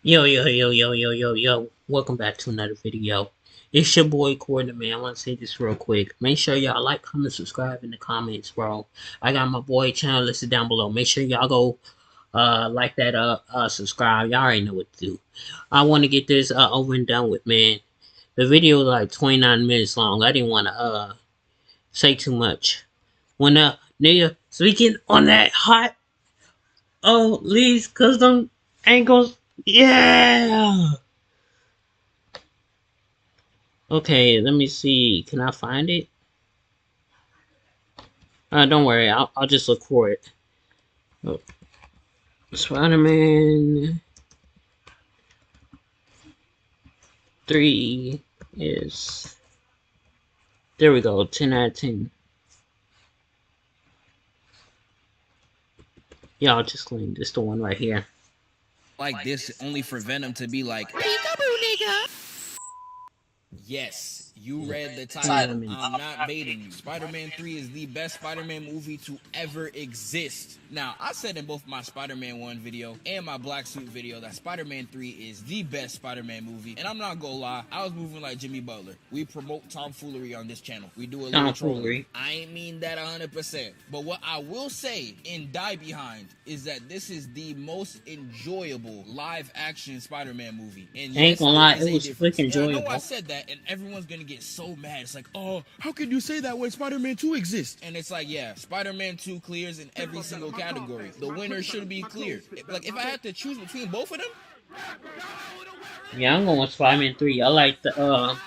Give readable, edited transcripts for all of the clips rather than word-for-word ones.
Yo. Welcome back to another video. It's your boy Corda, man. I want to say this real quick. Make sure y'all like, comment, subscribe in the comments, bro. I got my boy channel listed down below. Make sure y'all go like that subscribe. Y'all already know what to do. I want to get this over and done with, man. The video is like 29 minutes long. I didn't want to say too much. When nigga speaking on that hot leads custom angles, yeah. Okay, let me see. Can I find it? Don't worry. I'll just look for it. Oh. Spider-Man 3 is... There we go. 10 out of 10. Y'all just clean. This the one right here. Like this only for Venom to be like, peekaboo, nigga. Yes, you read the title. I'm not baiting you. Spider-Man 3 is the best Spider-Man movie to ever exist. Now, I said in both my Spider-Man 1 video and my Black Suit video that Spider-Man 3 is the best Spider-Man movie. And I'm not gonna lie, I was moving like Jimmy Butler. We promote tomfoolery on this channel. We do a little trolling. I ain't mean that 100%. But what I will say and die behind is that this is the most enjoyable live-action Spider-Man movie. And yes, ain't gonna lie, it was freaking enjoyable. I know I said that, and everyone's gonna get so mad. It's like, oh, how can you say that when Spider-Man 2 exists? And it's like, yeah, Spider-Man 2 clears in every single category. The winner should be clear. Like, if I had to choose between both of them, yeah, I'm going with Spider-Man 3. I like the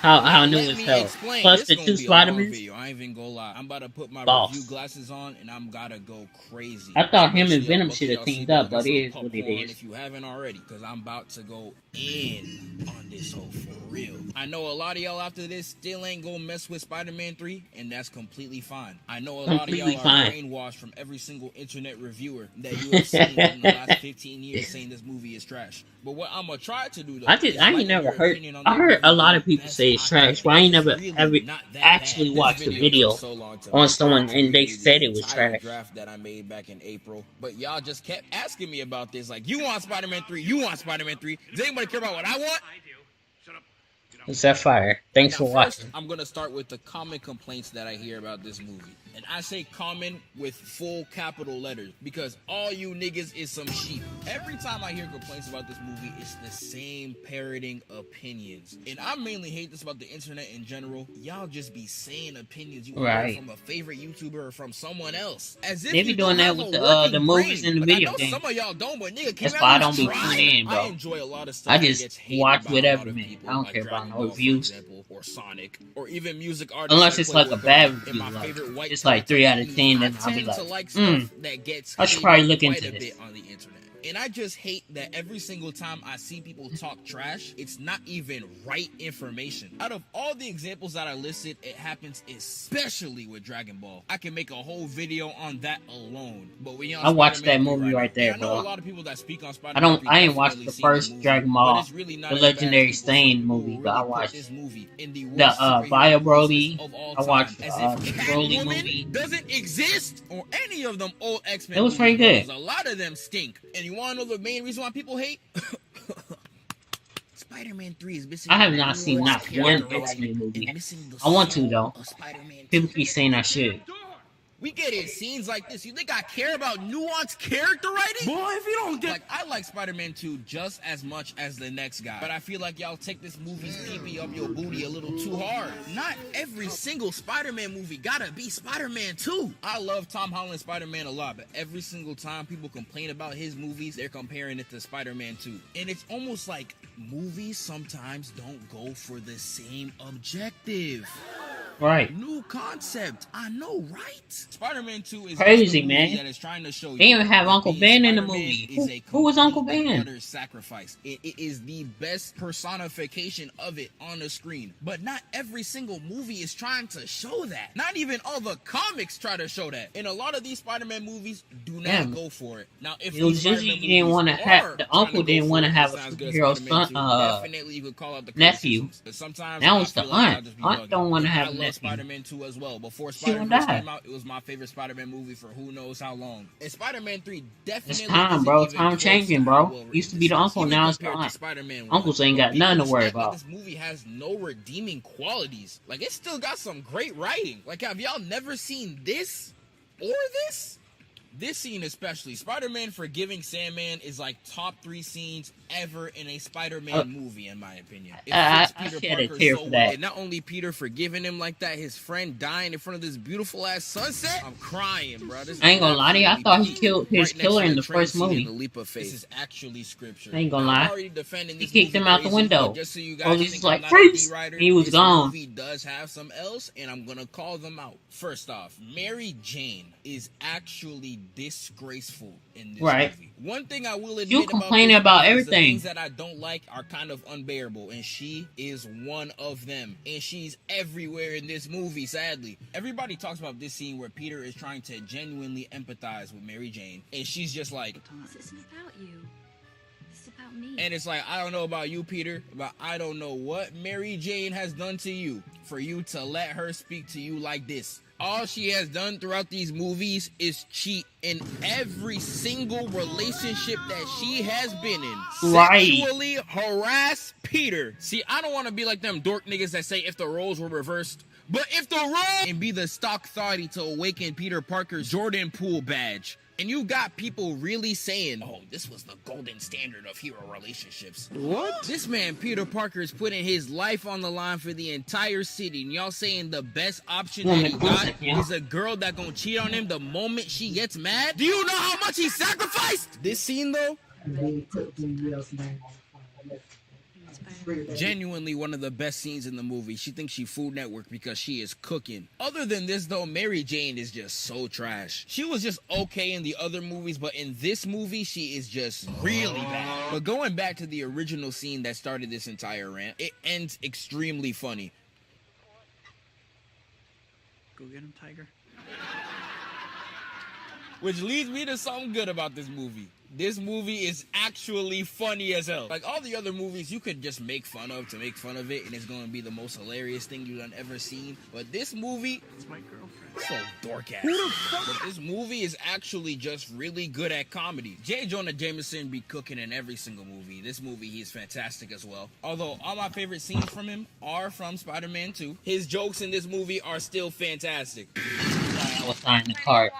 how new it's hell. Plus the two Spider-Mans. I ain't even gonna lie. I'm about to put my review glasses on and I'm gotta go crazy. I thought him and Venom should have teamed up, but it is what it is. If you haven't already, because I'm about to go in on this whole for real. I know a lot of y'all after this still ain't gonna mess with Spider-Man 3, and that's completely fine. I know a lot of y'all are brainwashed from every single internet reviewer that you have seen in the last 15 years saying this movie is trash. But what I'm gonna try to do though, I ain't never heard. I heard a lot of people say it's trash, but I ain't never ever actually watched the video on someone and they said it was trash. Draft that I made back in April, but y'all just kept asking me about this. Like, you want Spider-Man 3? You want Spider-Man 3? Does anybody care about what I want? It's that fire. Thanks for watching. I'm gonna start with the common complaints that I hear about this movie. And I say common with full capital letters because all you niggas is some sheep. Every time I hear complaints about this movie, it's the same parroting opinions. And I mainly hate this about the internet in general. Y'all just be saying opinions you heard from a favorite YouTuber or from someone else. As if they be doing that with the movies and the video games. Some of y'all don't, but nigga, that's why I don't be tuned in, bro. I enjoy a lot of stuff. I just watch whatever, man. I don't care about no reviews. Or Sonic, or even music artists. Unless it's like a bad review, like it's like 3 out of 10, then I'll be like, I should probably look into this. On the internet. And I just hate that every single time I see people talk trash, it's not even right information. Out of all the examples that I listed, it happens especially with Dragon Ball. I can make a whole video on that alone. But when I watched that movie right there, bro. I know a lot of people that speak on Spider-Man. I ain't watched the first Dragon Ball, the Legendary Stain movie, but I watched the Bio Broly. I watched the Broly movie. Doesn't exist, or any of them old X-Men. It was pretty good. A lot of them stink, and you want to know the main reason why people hate? Spider-Man 3 is missing. I have not seen not one X-Men movie. I want to though. People keep saying I should. We get in scenes like this. You think I care about nuanced character writing? Boy, if you don't get... Like, I like Spider-Man 2 just as much as the next guy. But I feel like y'all take this movie's pee-pee up your booty a little too hard. Not every single Spider-Man movie gotta be Spider-Man 2. I love Tom Holland's Spider-Man a lot, but every single time people complain about his movies, they're comparing it to Spider-Man 2. And it's almost like movies sometimes don't go for the same objective. Right. New concept. I know, right? Spider-Man 2 is crazy, man. That is trying to show you they even have Uncle Ben in the movie. Who was Uncle Ben? Sacrifice. It is the best personification of it on the screen. But not every single movie is trying to show that. Not even all the comics try to show that. And a lot of these Spider-Man movies do not go for it. Now, if it was just you didn't want to have the uncle didn't want to have a superhero son, definitely you could call out the nephew. Sometimes that was the aunt. Aunt don't want to have a love nephew. Spider-Man 2 as well. Before She gonna Spider-Verse die. came out, it was my favorite Spider-Man movie for who knows how long. And Spider-Man 3 It's definitely time, isn't bro. even Time close to changing, how bro. well Used written to be this the is, uncle, even now it's the compared to aunt. Spider-Man 1. Uncles ain't But got people nothing to just worry act like about. this movie has no redeeming qualities. Like, it still got some great writing. Like, have y'all never seen this or this? This scene especially, Spider-Man forgiving Sandman is like top 3 scenes ever in a Spider-Man movie, in my opinion. It fits I Peter shed a Parker tear so for well. that. And not only Peter forgiving him like that, his friend dying in front of this beautiful ass sunset. I'm crying, bro. This I ain't is gonna lie to you. I absolutely thought he peak. killed his Right next killer to in the the train first scene in movie. the leap of faith. This is actually scripture. I ain't gonna Now, I'm lie. already defending He this kicked movie him out the crazy, window. but just so you Or guys he's think just I'm like, not a freeze! D-writer, And he was this gone. movie does have some L's, and I'm gonna call them out. First off, Mary Jane is actually disgraceful in this Right. movie. One thing I will You admit about complaining this about movie is the everything. things that I don't like are kind of unbearable, and she is one of them. And she's everywhere in this movie, sadly. Everybody talks about this scene where Peter is trying to genuinely empathize with Mary Jane, and she's just like, This isn't about you. This is about me. and it's like, I don't know about you, Peter, but I don't know what Mary Jane has done to you for you to let her speak to you like this. All she has done throughout these movies is cheat in every single relationship that she has been in. Right. Sexually harass Peter. See, I don't want to be like them dork niggas that say if the roles were reversed, but if the role and be the stock thotty to awaken Peter Parker's Jordan Poole badge. And you got people really saying, oh, this was the golden standard of hero relationships. What? This man, Peter Parker, is putting his life on the line for the entire city. And y'all saying the best option that he got is a girl that gonna cheat on him the moment she gets mad? Do you know how much he sacrificed? This scene, though? Genuinely one of the best scenes in the movie. She thinks she Food Network because she is cooking. Other than this though, Mary Jane is just so trash. She was just okay in the other movies, but in this movie she is just really bad. But going back to the original scene that started this entire rant, it ends extremely funny. Go get him, Tiger. Which leads me to something good about this movie. This movie is actually funny as hell. Like all the other movies, you could just make fun of to make fun of it, and it's gonna be the most hilarious thing you've ever seen. But this movie, It's my girlfriend. so dork ass. But this movie is actually just really good at comedy. J. Jonah Jameson be cooking in every single movie. This movie, he's fantastic as well. Although all my favorite scenes from him are from Spider-Man 2. His jokes in this movie are still fantastic. I was signing the card.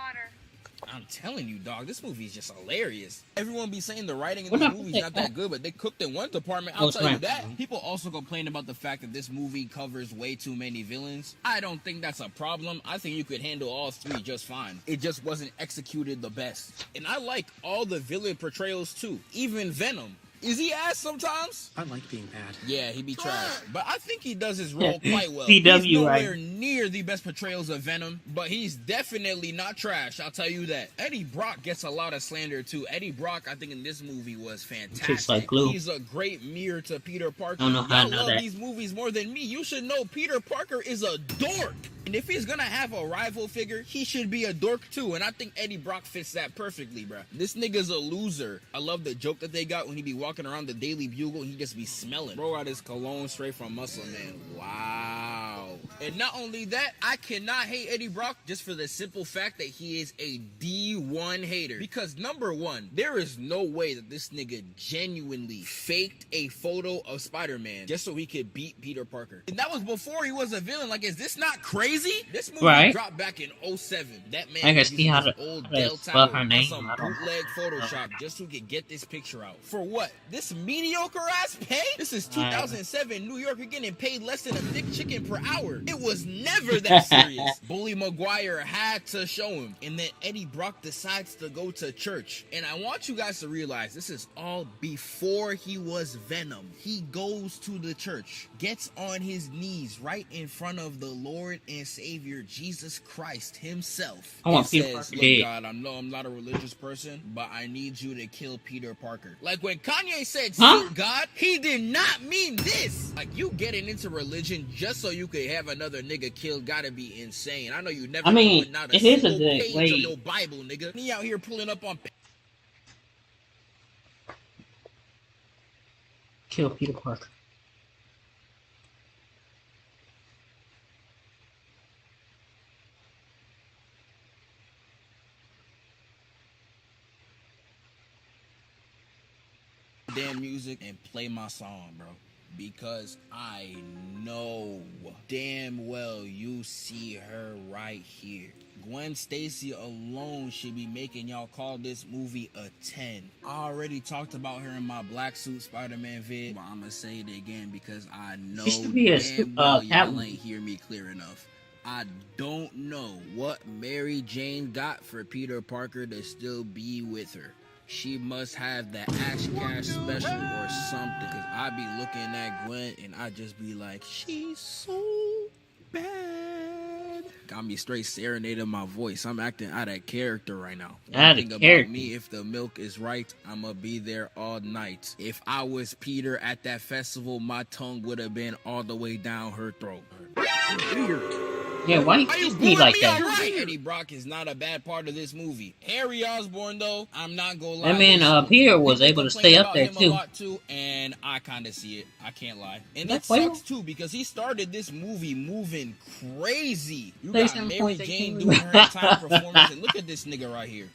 I'm telling you, dog, this movie is just hilarious. Everyone be saying the writing in What this the movie is heck not that? that good, but they cooked in one department, Oh, I'll tell you right. that. People also complain about the fact that this movie covers way too many villains. I don't think that's a problem. I think you could handle all 3 just fine. It just wasn't executed the best. And I like all the villain portrayals too. Even Venom. Is he ass sometimes? I like being bad. Yeah, he be trash. But I think he does his role quite well. PW, He's nowhere right? near the best portrayals of Venom, but he's definitely not trash, I'll tell you that. Eddie Brock gets a lot of slander too. Eddie Brock, I think in this movie was fantastic. Tastes like glue. He's a great mirror to Peter Parker. Don't know how I Y'all know love that. these movies more than me. You should know Peter Parker is a dork. And if he's gonna have a rival figure, he should be a dork too. And I think Eddie Brock fits that perfectly, bruh. This nigga's a loser. I love the joke that they got when he be walking around the Daily Bugle and he just be smelling. Bro got his cologne straight from Muscle Man. Wow. And not only that, I cannot hate Eddie Brock just for the simple fact that he is a D1 hater. Because number one, there is no way that this nigga genuinely faked a photo of Spider-Man just so he could beat Peter Parker. And that was before he was a villain. Like, is this not crazy? This movie Right. dropped back in 07. That man I can was see using how his to- old how to Dell spell Tower her on name. some I don't know. bootleg Photoshop just so he could get this picture out. For what? This mediocre ass pay? This is 2007 New York. You're getting paid less than a thick chicken per hour. It was never that serious. Bully Maguire had to show him. And then Eddie Brock decides to go to church. And I want you guys to realize this is all before he was Venom. He goes to the church, gets on his knees right in front of the Lord and Savior Jesus Christ himself. I want and Peter says, Parker look, dead. God, I know I'm not a religious person, but I need you to kill Peter Parker. Like when Kanye said, Huh? seek God, he did not mean this. Like you getting into religion just so you could have another nigga killed gotta be insane. I know you never I mean, opened out it is a single good page way. of your Bible, nigga. He out here pulling up on Kill Peter Parker. damn music and play my song, bro. Because I know damn well you see her right here. Gwen Stacy alone should be making y'all call this movie a 10. I already talked about her in my black suit Spider-Man vid, but I'ma say it again because I She know should be a damn well y'all Catwoman. ain't hear me clear enough. I don't know what Mary Jane got for Peter Parker to still be with her. She must have the Ash Cash special or something. Cause I be looking at Gwen and I just be like, she's so bad. Got me straight serenading my voice. I'm acting out of character right now. One thing about me, if the milk is right, I'ma be there all night. If I was Peter at that festival, my tongue would have been all the way down her throat. Yeah, why you Are you kiss me booing like me that? alright? Eddie Brock is not a bad part of this movie. Harry Osborn, though, I'm not gonna lie. That man Peter was people able to complain stay up about there him too. a lot too, and I kind of see it. I can't lie, and it That's why sucks too because he started this movie moving crazy. You Play got some Mary points, Jane 18. doing her entire performance, and look at this nigga right here.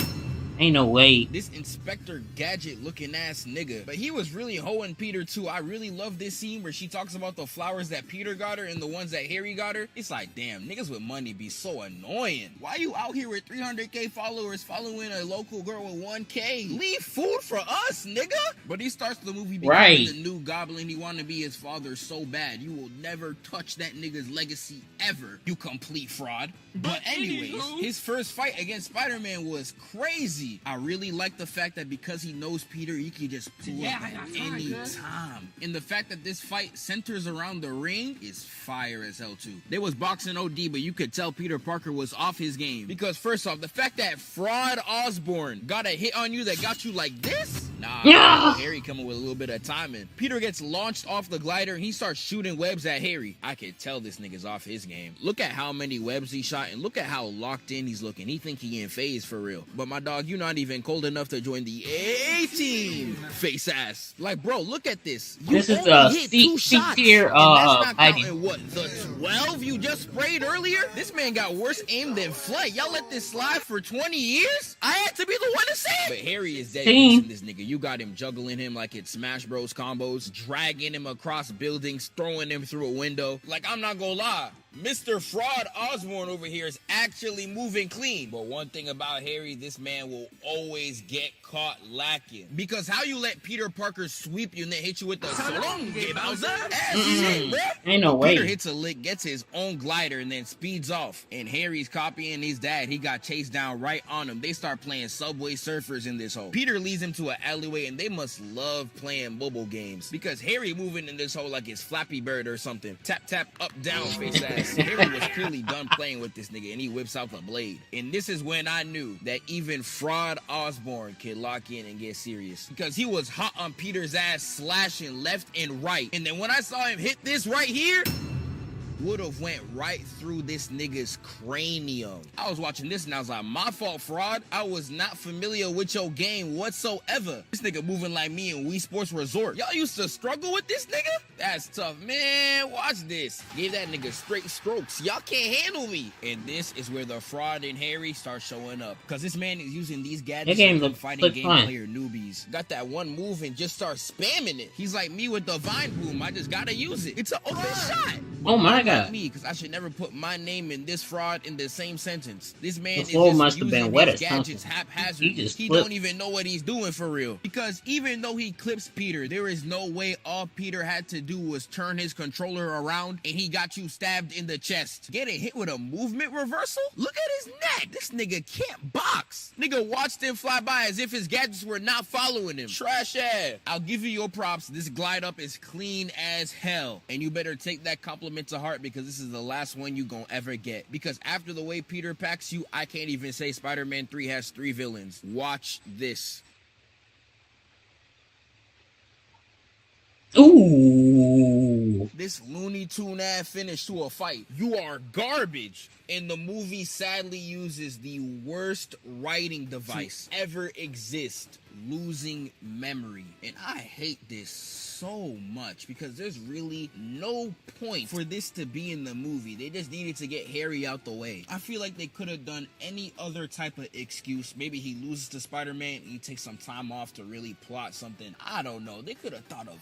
Ain't no way. This Inspector Gadget looking ass nigga. But he was really hoeing Peter too. I really love this scene where she talks about the flowers that Peter got her and the ones that Harry got her. It's like, damn, niggas with money be so annoying. Why you out here with 300k followers following a local girl with 1k? Leave food for us, nigga. But he starts the movie becoming the new Goblin. He wanted to be his father so bad. You will never touch that nigga's legacy ever, you complete fraud. But anyways, his first fight against Spider-Man was crazy. I really like the fact that because he knows Peter, he can just pull up any time. And the fact that this fight centers around the ring is fire as hell too. They was boxing OD, but you could tell Peter Parker was off his game. Because first off, the fact that Fraud Osborn got a hit on you that got you like this? Nah, Harry coming with a little bit of timing. Peter gets launched off the glider and he starts shooting webs at Harry. I could tell this nigga's off his game. Look at how many webs he shot and look at how locked in he's looking. He think he in phase for real. But my dog, you're not even cold enough to join the A-team, face ass. Like, bro, look at this. You this is only hit two shots, tier and that's not counting what, the 12 you just sprayed earlier? This man got worse aim than Flay. Y'all let this slide for 20 years? I had to be the one to say it. But Harry is dead using this nigga. You got him juggling him like it's Smash Bros combos, dragging him across buildings, throwing him through a window. Like, I'm not gonna lie, Mr. Fraud Osborn over here is actually moving clean. But one thing about Harry, this man will always get caught lacking. Because how you let Peter Parker sweep you and then hit you with the Solong Bowser? Ain't no way. Peter hits a lick, gets his own glider, and then speeds off. And Harry's copying his dad. He got chased down right on him. They start playing Subway Surfers in this hole. Peter leads him to an alleyway, and they must love playing mobile games. Because Harry moving in this hole like it's Flappy Bird or something. Tap, tap, up, down, face ass. Harry was clearly done playing with this nigga, and he whips out the blade. And this is when I knew that even Fraud Osborn could lock in and get serious. Because he was hot on Peter's ass, slashing left and right. And then when I saw him hit this right here, would have went right through this nigga's cranium. I was watching this and I was like, my fault, Fraud. I was not familiar with your game whatsoever. This nigga moving like me in Wii Sports Resort. Y'all used to struggle with this nigga? That's tough, man. Watch this. Gave that nigga straight strokes. Y'all can't handle me. And this is where the Fraud and Harry start showing up. Because this man is using these gadgets and fighting game player newbies. Got that one move and just start spamming it. He's like me with the Vine Boom. I just gotta use it. It's an open shot. Oh my god. Me, because I should never put my name and this fraud in the same sentence. This man is just using his gadgets haphazardly. He don't even know what he's doing for real. Because even though he clips Peter, there is no way all Peter had to do was turn his controller around and he got you stabbed in the chest. Getting hit with a movement reversal? Look at his neck. This nigga can't box. Nigga watched him fly by as if his gadgets were not following him. Trash ass. I'll give you your props. This glide up is clean as hell. And you better take that compliment to heart because this is the last one you gonna ever get. Because after the way Peter packs you, I can't even say Spider-Man 3 has 3 villains. Watch this. Ooh. this Looney Tune ass finish to a fight. You are garbage. And the movie sadly uses the worst writing device ever exist, losing memory. And I hate this so much because there's really no point for this to be in the movie. They just needed to get Harry out the way. I feel like they could have done any other type of excuse. Maybe he loses to Spider-Man and he takes some time off to really plot something. I don't know. They could have thought of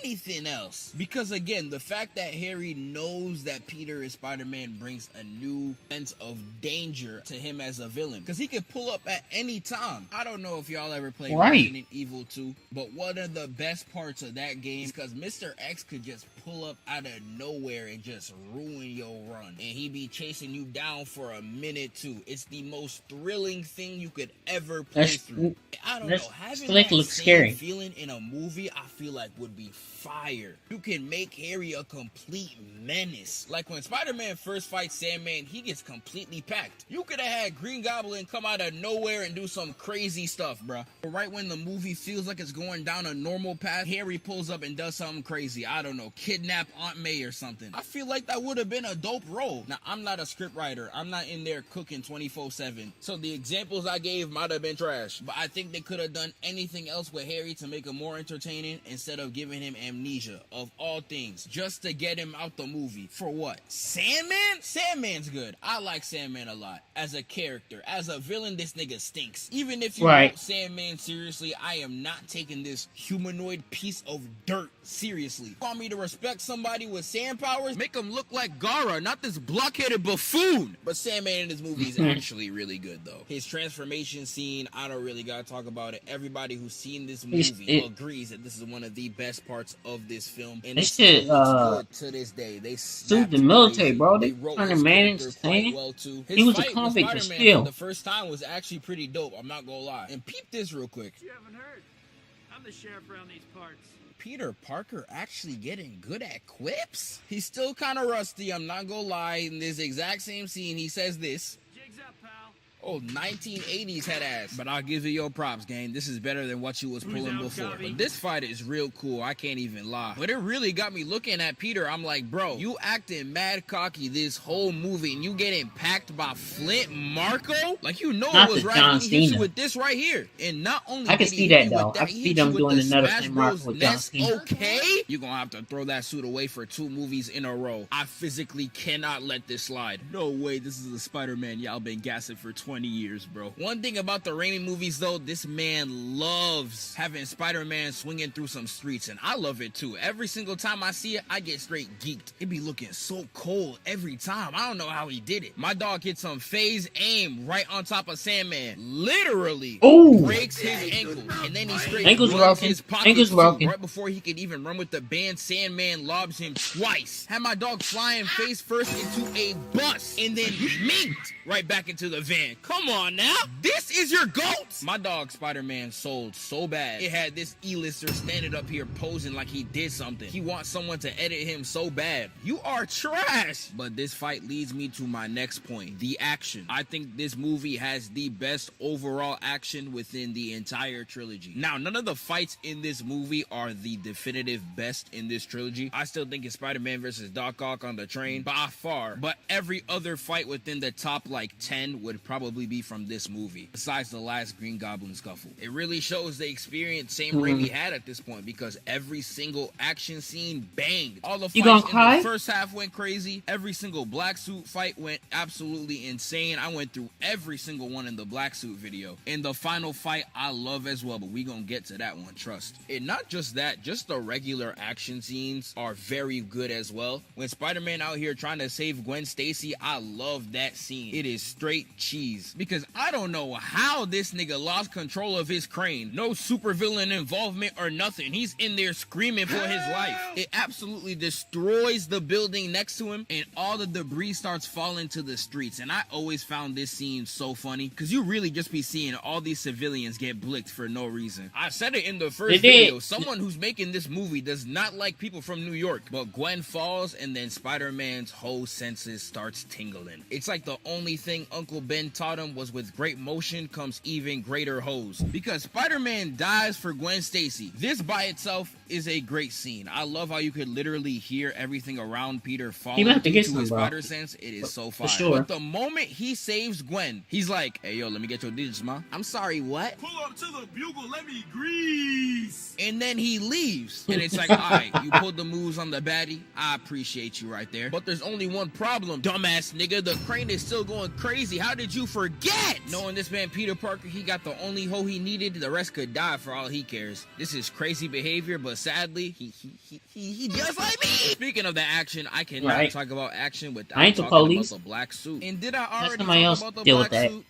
anything else, because again, the fact that Harry knows that Peter is Spider-Man brings a new sense of danger to him as a villain, because he could pull up at any time. I don't know if y'all ever played Resident Evil 2, but one of the best parts of that game is because Mr. X could just pull up out of nowhere and just ruin your run, and he be chasing you down for a minute too. It's the most thrilling thing you could ever play through. I don't know, having that same feeling in a movie, I feel like would be fire. You can make Harry a complete menace. Like when Spider-Man first fights Sandman, he gets completely packed. You could have had Green Goblin come out of nowhere and do some crazy stuff, bruh. But right when the movie feels like it's going down a normal path, Harry pulls up and does something crazy. I don't know, kidnap Aunt May or something. I feel like that would have been a dope role. Now, I'm not a script writer. I'm not in there cooking 24/7. So the examples I gave might have been trash. But I think they could have done anything else with Harry to make him more entertaining instead of giving him amnesia of all things just to get him out the movie. For what? Sandman? Sandman's good. I like Sandman a lot as a character. As a villain, this nigga stinks. Even if you wrote Sandman seriously, I am not taking this humanoid piece of dirt seriously. You want me to respect somebody with sand powers? Make him look like Gara, not this blockheaded buffoon. But Sandman in this movie is actually really good though. His transformation scene, I don't really gotta talk about it. Everybody who's seen this movie agrees that this is one of the best parts of this film, and it still looks good to this day. They sued the military, bro. They trying to manage quite well too. He was a convict, but still, the first time was actually pretty dope. I'm not gonna lie. And peep this real quick. You haven't heard. I'm the sheriff around these parts. Peter Parker actually getting good at quips? He's still kind of rusty, I'm not gonna lie. In this exact same scene, he says this. Jigs up, pal. Oh, 1980s head ass. But I'll give you your props, gang. This is better than what you was pulling before. But this fight is real cool. I can't even lie. But it really got me looking at Peter. I'm like, bro, you acting mad cocky this whole movie and you getting packed by Flint Marco? Like, you know it was right when he hit you with this right here. And not only I can see that though. I can see them doing another Flint Marco with John Cena. Okay? You're gonna have to throw that suit away for 2 movies in a row. I physically cannot let this slide. No way, this is a Spider-Man y'all been gassing for 20 years, bro. One thing about the Raimi movies, though, this man loves having Spider-Man swinging through some streets, and I love it, too. Every single time I see it, I get straight geeked. It be looking so cold every time. I don't know how he did it. My dog hit some phase aim right on top of Sandman. Literally breaks his ankle, and then he straight runs his pocket right before he could even run with the band. Sandman lobs him twice. Had my dog flying face first into a bus, and then minked right back into the van. Come on now. This is your GOAT? My dog Spider-Man sold so bad. It had this E-lister standing up here posing like he did something. He wants someone to edit him so bad. You are trash. But this fight leads me to my next point. The action. I think this movie has the best overall action within the entire trilogy. Now, none of the fights in this movie are the definitive best in this trilogy. I still think it's Spider-Man versus Doc Ock on the train by far. But every other fight within the top like 10 would probably be from this movie, besides the last Green Goblin scuffle. It really shows the experience Sam Raimi had at this point, because every single action scene banged. All the fights in the first half went crazy. Every single black suit fight went absolutely insane. I went through every single one in the black suit video. And the final fight I love as well, but we gonna get to that one, trust. And not just that, just the regular action scenes are very good as well. When Spider-Man out here trying to save Gwen Stacy, I love that scene. It is straight cheese, because I don't know how this nigga lost control of his crane. No supervillain involvement or nothing. He's in there screaming for his life. It absolutely destroys the building next to him, and all the debris starts falling to the streets. And I always found this scene so funny, because you really just be seeing all these civilians get blicked for no reason. I said it in the first video. Someone who's making this movie does not like people from New York. But Gwen falls, and then Spider-Man's whole senses starts tingling. It's like the only thing Uncle Ben talks bottom was with great motion comes even greater hoes. Because Spider-Man dies for Gwen Stacy. This by itself is a great scene. I love how you could literally hear everything around Peter falling have to due get to some, his bro. spider sense. It is so fire. sure. But the moment he saves Gwen, he's like, hey yo, let me get your digits, ma. I'm sorry, what? Pull up to the bugle, let me grease. And then he leaves. And it's like, alright, you pulled the moves on the baddie. I appreciate you right there. But there's only one problem, dumbass nigga. The crane is still going crazy. How did you forget? Knowing this man, Peter Parker, he got the only hoe he needed. The rest could die for all he cares. This is crazy behavior, but sadly, he just like me. Speaking of the action, I cannot talk about action without I ain't the talking police. about the black suit. And did I already somebody talk else about the deal with black that. suit?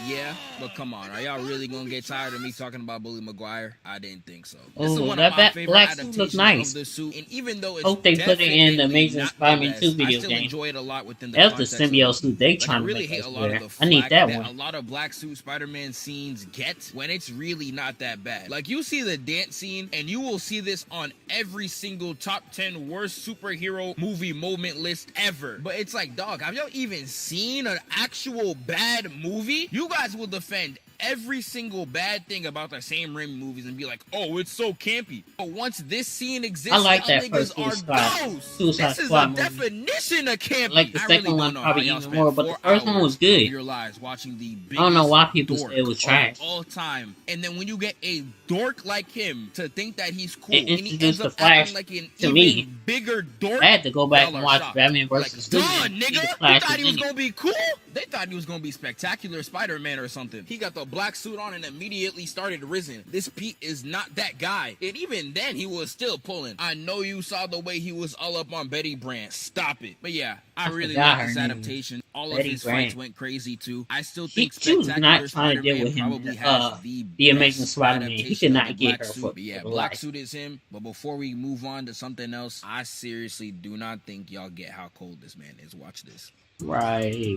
Yeah, but come on, are y'all really gonna get tired of me talking about Bully Maguire? I didn't think so. This is Oh, one that of my black favorite suit looks adaptations nice. of the suit, and even though it's Hope they put it in the Amazing definitely not Spider-Man the 2 best, video I still game. enjoy it a lot within the That's the context of symbiote the suit they Like, I trying to really make hate us a lot of wear. the I need flack that that one. a lot of black suit Spider-Man scenes get when it's really not that bad. Like, you see the dance scene, and you will see this on every single top 10 worst superhero movie moment list ever. But it's like, dog, have y'all even seen an actual bad movie? You guys will defend every single bad thing about the Sam Raimi movies and be like, oh, it's so campy. But once this scene exists, I like y'all that niggas first are ghosts. Suicide This is Squad a movie. definition of campy. I like the I second really one don't know probably how y'all even spent more, but the 4 first one hours was good. of your lives watching the biggest I don't know why people dork say it was of trash. all time. And then when you get a dork like him to think that he's cool, It and he introduced ends the up Flash acting like an to even me. bigger dork, I had to go back y'all and are watch shocked. Batman Like, vs. duh, Superman. nigga! The You Flash thought he was in it. gonna be cool? They thought he was gonna be spectacular Spider-Man or something. He got the black suit on and immediately started risen. This Pete is not that guy. And even then, he was still pulling. I know you saw the way he was all up on Betty Brant. Stop it. But yeah, I really forgot like her this name. adaptation. All Betty of his Brant. fights went crazy too. I still She think was Spectacular not trying to deal Spider-Man with him. probably has the Amazing best Spider-Man. He adaptation could of not the get black her suit. for But yeah, the black life. suit is him. But before we move on to something else, I seriously do not think y'all get how cold this man is. Watch this. Right.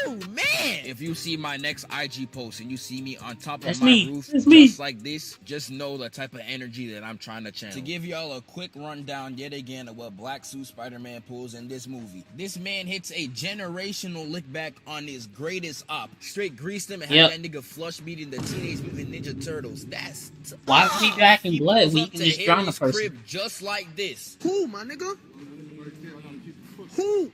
Oh man! If you see my next IG post and you see me on top That's of my me. roof That's just me. like this, just know the type of energy that I'm trying to channel. To give y'all a quick rundown yet again of what Black Suit Spider-Man pulls in this movie. This man hits a generational lick back on his greatest op. Straight greased him and had that nigga flush beating the Teenage Mutant Ninja Turtles. That's Why would he back in He blood? pulls We up can to just drown a Harry's person. crib just like this. Who, my nigga? Who?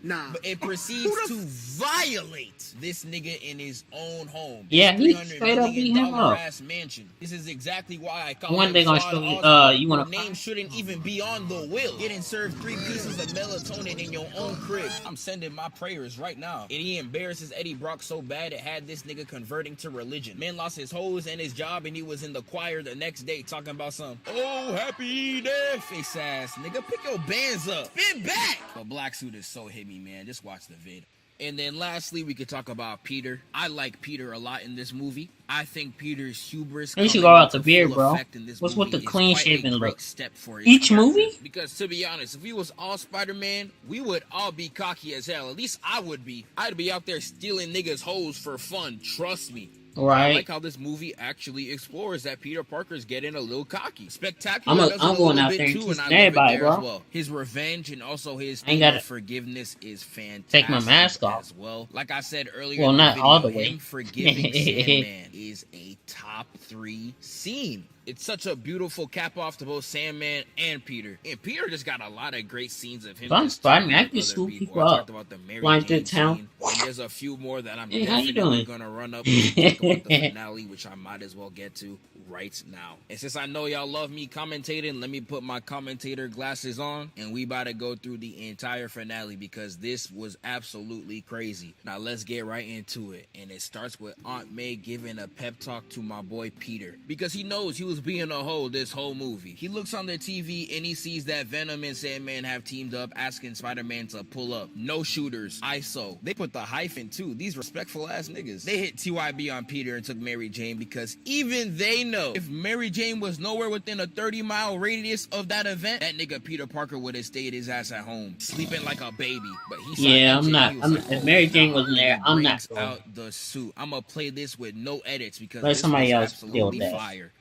Nah. But it proceeds to violate this nigga in his own home. Yeah, he $300 straight up beat million him up. ass mansion. This is exactly why I call One him day gonna Claude show you, Osborne. you wanna Your name find- shouldn't even be on the will. Getting served 3 pieces of melatonin in your own crib. I'm sending my prayers right now. And he embarrasses Eddie Brock so bad it had this nigga converting to religion. Man lost his hoes and his job and he was in the choir the next day talking about some, oh, happy day, face ass nigga. Pick your bands up. Spin back. But Black Suit is so hit me, man. Just watch the vid. And then lastly, we could talk about Peter. I like Peter a lot in this movie. I think Peter's hubris You should coming grow out the into beard, full bro. effect in this What's with movie the is clean quite shaven a great look? step for his Each character. movie? Because to be honest, if we was all Spider-Man, we would all be cocky as hell. At least I would be. I'd be out there stealing niggas' hoes for fun. Trust me. I Right. like how this movie actually explores that Peter Parker's getting a little cocky. Spectacular I'm does going it a little out bit there and too, kissing and I love it everybody, there bro. as well. His revenge and also his I ain't theme gotta of forgiveness is fantastic. take my mask off. as well. Like I said earlier, Well, in the not video, all the way. him forgiving Sandman is a top 3 scene. It's such a beautiful cap off to both Sandman and Peter. And Peter just got a lot of great scenes of him. If I'm just Spider-Man, I talking can to other swoop people I up. talked about the Mary Flying Jane through town. scene, and there's a few more that I'm Hey, how you definitely doing? gonna run up and talk about the finale, which I might as well get to right now. And since I know y'all love me commentating, let me put my commentator glasses on, and we about to go through the entire finale because this was absolutely crazy. Now let's get right into it, and it starts with Aunt May giving a pep talk to my boy Peter because he knows he was being a hoe this whole movie. He looks on the TV and he sees that Venom and Sandman have teamed up, asking Spider-Man to pull up. No shooters, ISO. They put the hyphen too. These respectful ass niggas. They hit TYB on Peter and took Mary Jane because even they know if Mary Jane was nowhere within a 30-mile radius of that event, that nigga Peter Parker would have stayed his ass at home, sleeping like a baby. But he saw Yeah, MJ, I'm not. he was like, If "Oh, Mary Jane nah." wasn't there, He I'm not brings going. out the suit. I'm gonna play this with no edits because Let this somebody was else deal with absolutely that. fire.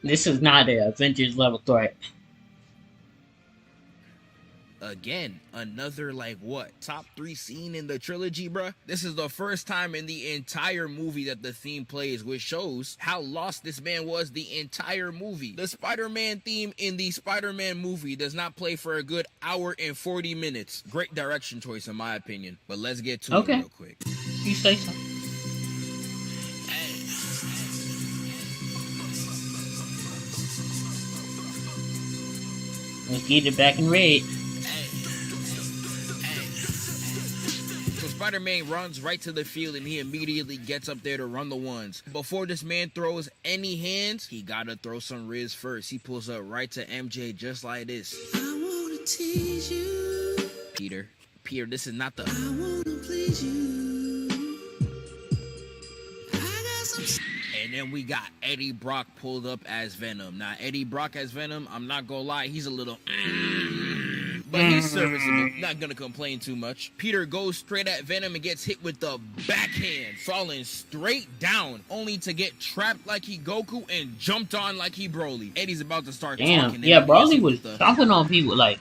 This is not an Avengers level threat. Again, another like what? Top 3 scene in the trilogy, bruh? This is the first time in the entire movie that the theme plays, which shows how lost this man was the entire movie. The Spider-Man theme in the Spider-Man movie does not play for a good hour and 40 minutes. Great direction choice in my opinion. But let's get to it real quick. You say so. Let's get it back in red. So Spider-Man runs right to the field and he immediately gets up there to run the ones. Before this man throws any hands, he gotta throw some Riz first. He pulls up right to MJ just like this. I wanna tease you. Peter, this is not the... I wanna please you. I got some... And then we got Eddie Brock pulled up as Venom. Now, Eddie Brock as Venom, I'm not gonna lie, he's a little... but he's serviceable. Not gonna complain too much. Peter goes straight at Venom and gets hit with the backhand, falling straight down, only to get trapped like he Goku and jumped on like he Broly. Eddie's about to start talking. Yeah, Broly was stomping on people like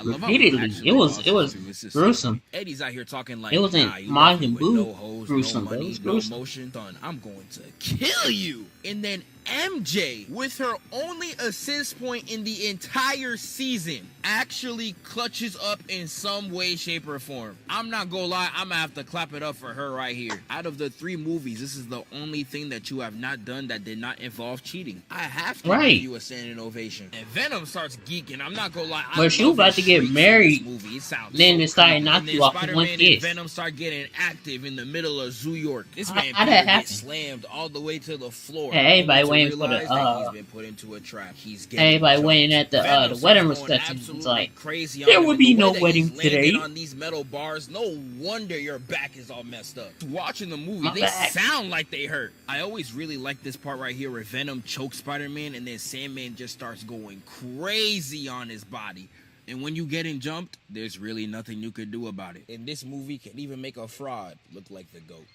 repeatedly. It was gruesome. Eddie's out here talking like it wasn't Majin Buu no hoes, gruesome, no money, it was no gruesome. motion. Done. I'm going to kill you. And then MJ, with her only assist point in the entire season, actually clutches up in some way, shape, or form. I'm not gonna lie, I'm gonna have to clap it up for her right here. Out of the 3 movies, this is the only thing that you have not done that did not involve cheating. I have to give you a standing ovation. And Venom starts geeking. I'm not gonna lie. But she was about to get married. Movie. It sounds then so it started creepy. knocking you off with one Spider-Man kiss. and Venom start getting active in the middle of Zoo York. This man How that gets happen? slammed all the way to the floor. Hey, everybody only to waiting for the realize that he's been put into a trap. He's getting everybody jumped. waiting at the Venom wedding starts going reception. It's absolutely like crazy there on him, would and be the no way that wedding he's landing today. on these metal bars, no wonder your back is all messed up. Watching the movie, My they back. sound like they hurt. I always really like this part right here where Venom chokes Spider-Man and then Sandman just starts going crazy on his body. And when you getting jumped, there's really nothing you could do about it. And this movie can even make a fraud look like the GOAT.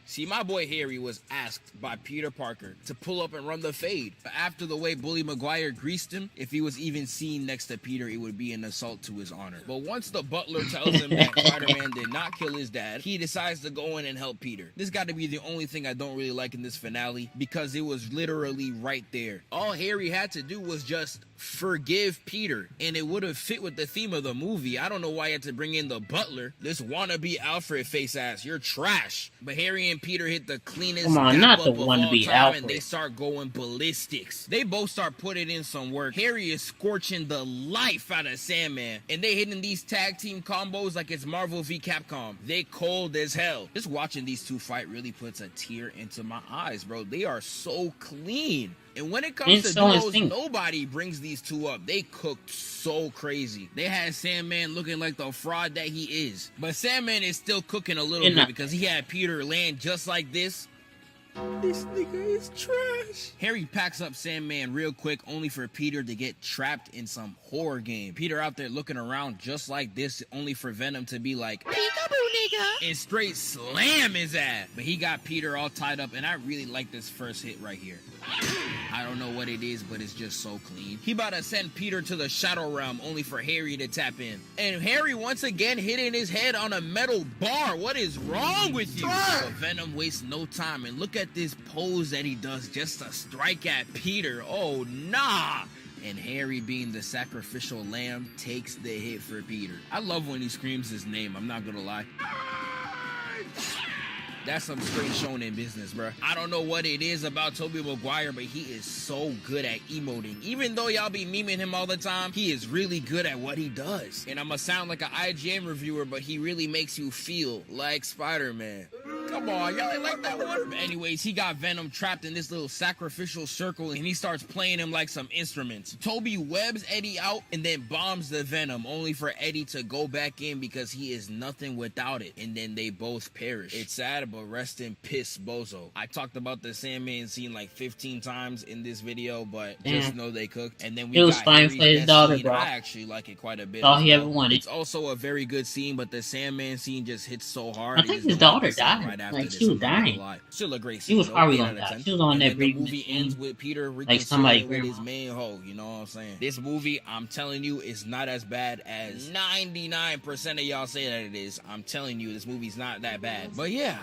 See, my boy Harry was asked by Peter Parker to pull up and run the fade. But after the way Bully Maguire greased him, if he was even seen next to Peter, it would be an assault to his honor. But once the butler tells him that Spider-Man did not kill his dad, he decides to go in and help Peter. This got to be the only thing I don't really like in this finale, because it was literally right there. All Harry had to do was just forgive Peter, and it would have fit with the theme of the movie. I don't know why you had to bring in the butler. This wannabe Alfred face ass, you're trash. But Harry and Peter hit the cleanest Come on, dap not up the of wannabe all time, Alfred. and they start going ballistics. They both start putting in some work. Harry is scorching the life out of Sandman, and they hitting these tag team combos like it's Marvel v Capcom. They cold as hell. Just watching these two fight really puts a tear into my eyes, bro. They are so clean. And when it comes to duos, nobody brings these two up. They cooked so crazy. They had Sandman looking like the fraud that he is. But Sandman is still cooking a little bit because he had Peter land just like this. This nigga is trash. Harry packs up Sandman real quick, only for Peter to get trapped in some horror game. Peter out there looking around just like this, only for Venom to be like, peekaboo nigga, and straight slam his ass. But he got Peter all tied up, and I really like this first hit right here. I don't know what it is, but it's just so clean. He about to send Peter to the Shadow Realm, only for Harry to tap in. And Harry once again hitting his head on a metal bar. What is wrong with you? But Venom wastes no time, and look at this pose that he does just to strike at Peter. Oh, nah. And Harry, being the sacrificial lamb, takes the hit for Peter. I love when he screams his name, I'm not gonna lie. That's some straight shonen business, bro. I don't know what it is about Tobey Maguire, but he is so good at emoting. Even though y'all be memeing him all the time, he is really good at what he does. And I'ma sound like an IGN reviewer, but he really makes you feel like Spider-Man. Come on, y'all ain't like that one? But anyways, he got Venom trapped in this little sacrificial circle, and he starts playing him like some instruments. Toby webs Eddie out and then bombs the Venom, only for Eddie to go back in because he is nothing without it. And then they both perish. It's sad, but rest in piss, Bozo. I talked about the Sandman scene like 15 times in this video, but just know they cooked. And then we got fine for his daughter, bro. I actually like it quite a bit. All he ever wanted. It's also a very good scene, but the Sandman scene just hits so hard. I think his daughter died. Right after Like, she this. was I'm not gonna dying. lie. Still a great She was scene though. probably 8 gonna out of die. 10. She was on And that then the big movie ends machine, with Peter like somebody reconciling with his grandma. main hoe. You know what I'm saying? This movie, I'm telling you, is not as bad as 99% of y'all say that it is. I'm telling you, this movie's not that bad. But yeah.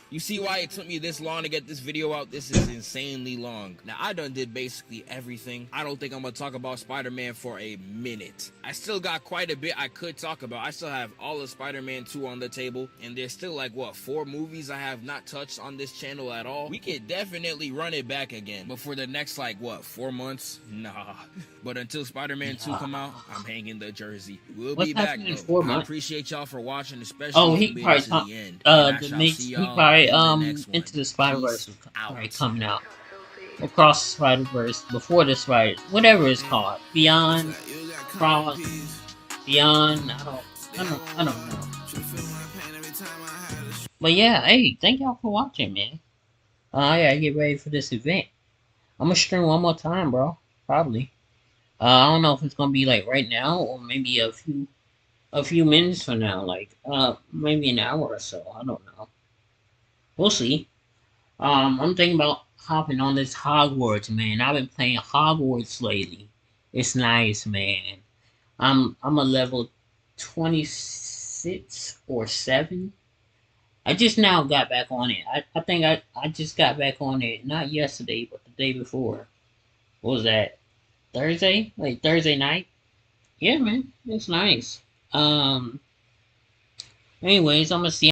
You see why it took me this long to get this video out? This is insanely long. Now, I done did basically everything. I don't think I'm gonna talk about Spider-Man for a minute. I still got quite a bit I could talk about. I still have all of Spider-Man 2 on the table, and there's still like, what, 4 movies I have not touched on this channel at all? We could definitely run it back again. But for the next, like, what, 4 months? Nah. But until Spider-Man 2 come out, I'm hanging the jersey. We'll What's be back, happening in though. 4 I months? appreciate y'all for watching, especially Oh, if you he made probably it to the end. And I the shall see next, he y'all probably in the next one. Into the Spider Verse Peace probably out. coming out. Across the Spider Verse, before the Spider, whatever it's called, Beyond, Cross, Beyond. I don't know. But yeah, hey, thank y'all for watching, man. I gotta get ready for this event. I'm gonna stream one more time, bro. Probably. I don't know if it's gonna be like right now or maybe a few minutes from now, like maybe an hour or so. I don't know. We'll see. I'm thinking about hopping on this Hogwarts, man. I've been playing Hogwarts lately. It's nice, man. I'm a level 26 or 7. I just now got back on it. I think I just got back on it not yesterday, but the day before. What was that? Thursday? Like Thursday night? Yeah, man. It's nice. Anyways, I'm gonna see